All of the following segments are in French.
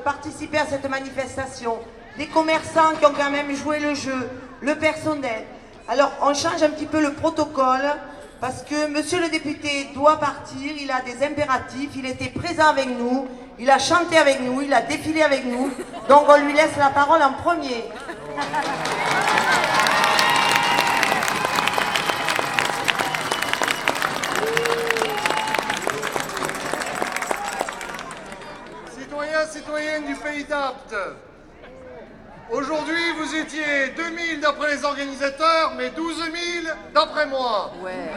participer à cette manifestation, les commerçants qui ont quand même joué le jeu, le personnel. Alors on change un petit peu le protocole parce que monsieur le député doit partir, il a des impératifs, il était présent avec nous, il a chanté avec nous, il a défilé avec nous, donc on lui laisse la parole en premier. Citoyens, citoyennes du pays d'Apt, aujourd'hui vous étiez 2000 d'après les organisateurs, mais 12 000 d'après moi. Ouais.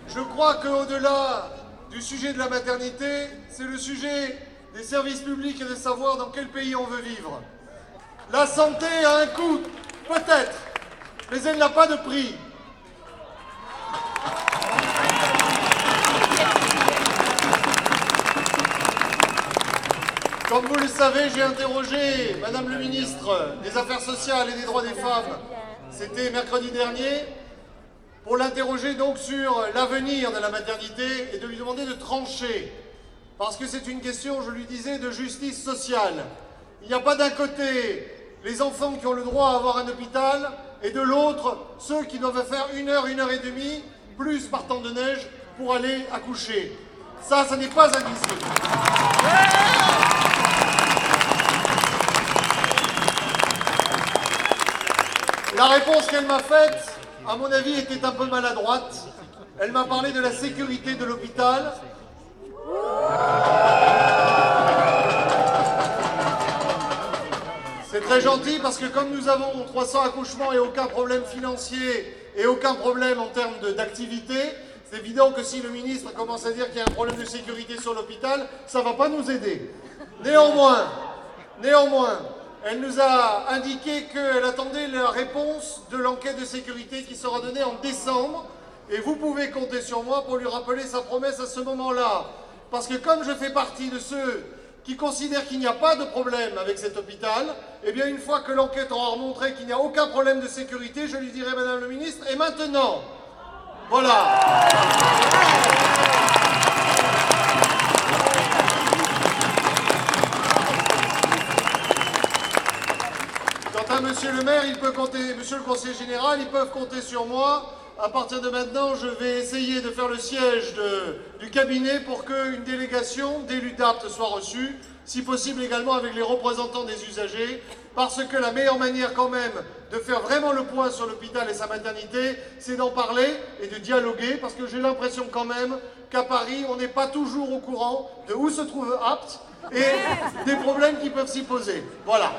Je crois qu'au-delà du sujet de la maternité, c'est le sujet des services publics et de savoir dans quel pays on veut vivre. La santé a un coût, peut-être, mais elle n'a pas de prix. Comme vous le savez, j'ai interrogé Madame le ministre des Affaires sociales et des droits des femmes, c'était mercredi dernier, pour l'interroger donc sur l'avenir de la maternité et de lui demander de trancher. Parce que c'est une question, je lui disais, de justice sociale. Il n'y a pas d'un côté les enfants qui ont le droit à avoir un hôpital et de l'autre ceux qui doivent faire 1 heure, 1 heure et demie, plus par temps de neige, pour aller accoucher. Ça n'est pas admissible. La réponse qu'elle m'a faite, à mon avis, était un peu maladroite. Elle m'a parlé de la sécurité de l'hôpital. C'est très gentil parce que comme nous avons 300 accouchements et aucun problème financier et aucun problème en termes d'activité, c'est évident que si le ministre commence à dire qu'il y a un problème de sécurité sur l'hôpital, ça ne va pas nous aider. Néanmoins, elle nous a indiqué qu'elle attendait la réponse de l'enquête de sécurité qui sera donnée en décembre. Et vous pouvez compter sur moi pour lui rappeler sa promesse à ce moment-là. Parce que comme je fais partie de ceux qui considèrent qu'il n'y a pas de problème avec cet hôpital, eh bien une fois que l'enquête aura montré qu'il n'y a aucun problème de sécurité, je lui dirai, Madame le ministre, et maintenant, voilà. Quant à Monsieur le maire, il peut compter, Monsieur le conseiller général, ils peuvent compter sur moi. À partir de maintenant, je vais essayer de faire le siège du cabinet pour qu'une délégation d'élus d'Apt soit reçue, si possible également avec les représentants des usagers, parce que la meilleure manière quand même de faire vraiment le point sur l'hôpital et sa maternité, c'est d'en parler et de dialoguer, parce que j'ai l'impression quand même qu'à Paris, on n'est pas toujours au courant de où se trouve Apt et des problèmes qui peuvent s'y poser. Voilà.